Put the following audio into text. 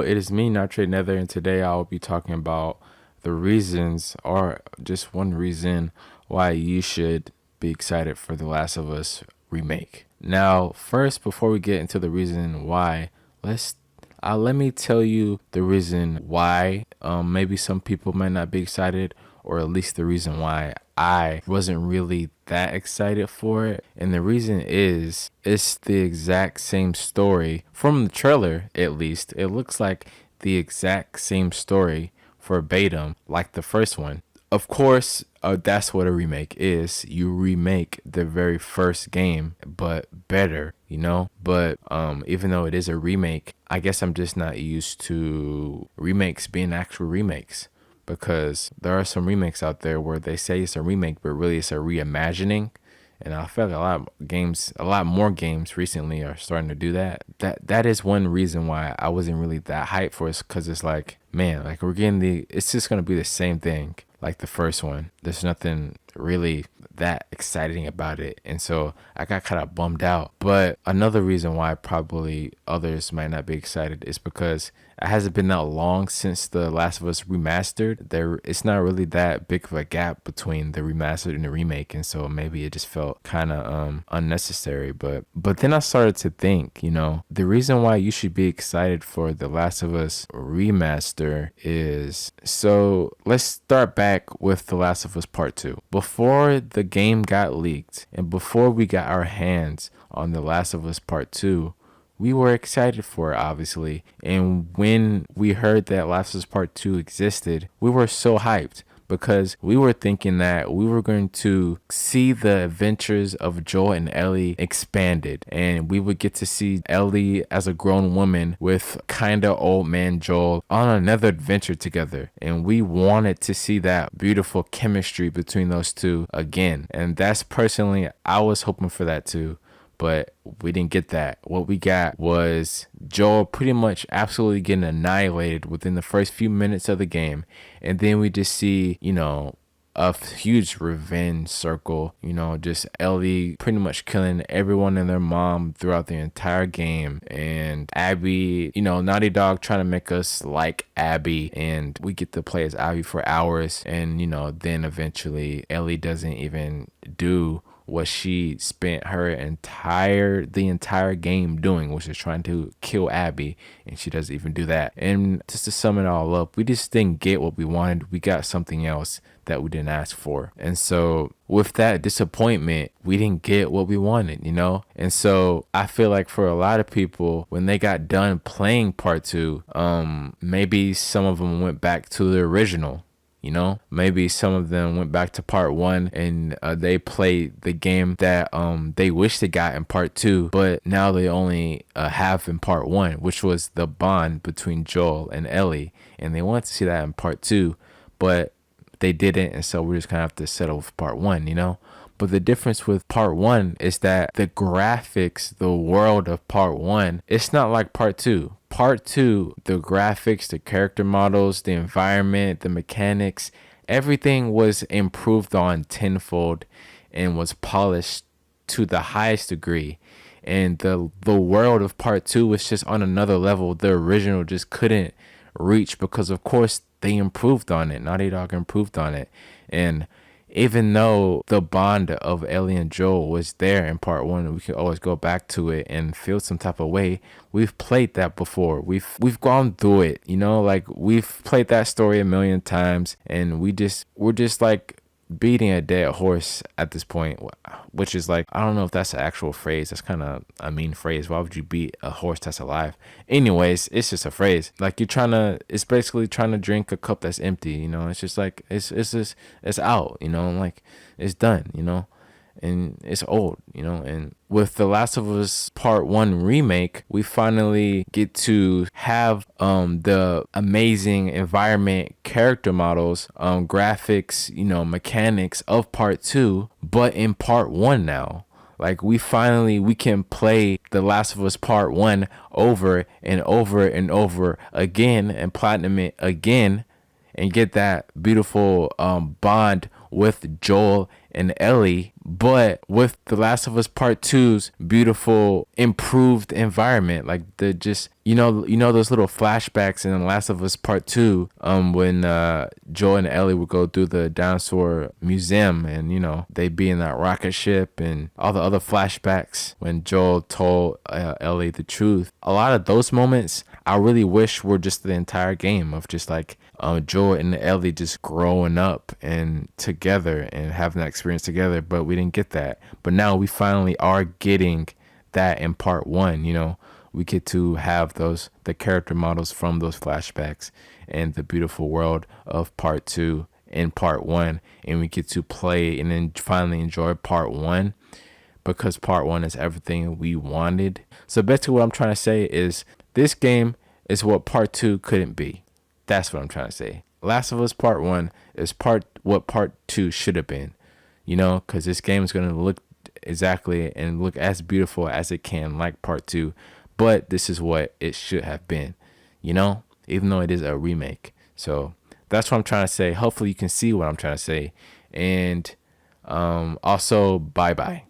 it is me, Not Trade Nether, and today I will be talking about the reasons, or just one reason, why you should be excited for The Last of Us remake. Now, first, before we get into the reason why, let me tell you the reason why. Maybe some people might not be excited, or at least the reason why I wasn't really that excited for it. And the reason is it's the exact same story from the trailer, at least. It looks like the exact same story verbatim like the first one. Of course, that's what a remake is. You remake the very first game, but better, you know? But even though it is a remake, I guess I'm just not used to remakes being actual remakes, because there are some remakes out there where they say it's a remake, but really it's a reimagining. And I feel like a lot more games recently are starting to do that. That is one reason why I wasn't really that hyped for it, because it's like, man, like it's just gonna be the same thing like the first one. There's nothing really that exciting about it, and so I got kind of bummed out. But another reason why probably others might not be excited is because it hasn't been that long since The Last of Us remastered. It's not really that big of a gap between the remastered and the remake, and so maybe it just felt kind of unnecessary. But then I started to think, the reason why you should be excited for The Last of Us remaster is, so let's start back with The Last of Us Part 2. Before the game got leaked and before we got our hands on The Last of Us Part 2, we were excited for it, obviously. And when we heard that Last of Us Part 2 existed, we were so hyped, because we were thinking that we were going to see the adventures of Joel and Ellie expanded, and we would get to see Ellie as a grown woman with kind of old man Joel on another adventure together. And we wanted to see that beautiful chemistry between those two again. And that's personally, I was hoping for that too. But we didn't get that. What we got was Joel pretty much absolutely getting annihilated within the first few minutes of the game. And then we just see, a huge revenge circle, just Ellie pretty much killing everyone and their mom throughout the entire game. And Abby, Naughty Dog trying to make us like Abby, and we get to play as Abby for hours. And, then eventually Ellie doesn't even do what she spent the entire game doing, which is trying to kill Abby, and she doesn't even do that. And just to sum it all up, we just didn't get what we wanted. We got something else that we didn't ask for. And so with that disappointment, we didn't get what we wanted, And so I feel like for a lot of people, when they got done playing part 2, maybe some of them went back to the original. Maybe some of them went back to part 1 and they played the game that they wish they got in part 2, but now they only have in part 1, which was the bond between Joel and Ellie. And they wanted to see that in part 2, but they didn't. And so we're just going to have to settle with part 1, But the difference with part 1 is that the graphics, the world of part 1, it's not like part 2. Part 2, the graphics, the character models, the environment, the mechanics, everything was improved on tenfold and was polished to the highest degree. And the world of part 2 was just on another level the original just couldn't reach, because of course they improved on it. Naughty Dog improved on it. And even though the bond of Ellie and Joel was there in part 1, we could always go back to it and feel some type of way. We've played that before. We've gone through it, like we've played that story a million times, and we're just like beating a dead horse at this point, which is like, I don't know if that's an actual phrase. That's kind of a mean phrase. Why would you beat a horse that's alive? Anyways, it's just a phrase. Like it's basically trying to drink a cup that's empty, It's just like, it's out, like it's done, and it's old, and with The Last of Us Part 1 remake, we finally get to have the amazing environment, character models, graphics, mechanics of Part 2, but in Part 1 now. Like we can play The Last of Us Part 1 over and over and over again and platinum it again and get that beautiful bond with Joel and Ellie, but with The Last of Us Part Two's beautiful, improved environment. Like the just those little flashbacks in The Last of Us Part Two, when Joel and Ellie would go through the dinosaur museum, and they be in that rocket ship, and all the other flashbacks when Joel told Ellie the truth. A lot of those moments I really wish were just the entire game of just like Joel and Ellie just growing up and together and having that experience together, but we didn't get that. But now we finally are getting that in part one. We get to have the character models from those flashbacks and the beautiful world of part two in part one, and we get to play and then finally enjoy part one, because part one is everything we wanted. So basically what I'm trying to say is this game is what part two couldn't be. That's what I'm trying to say. Last of Us Part 1 is what Part 2 should have been. Because this game is going to look exactly and look as beautiful as it can like Part 2. But this is what it should have been, even though it is a remake. So that's what I'm trying to say. Hopefully you can see what I'm trying to say. And also, bye-bye.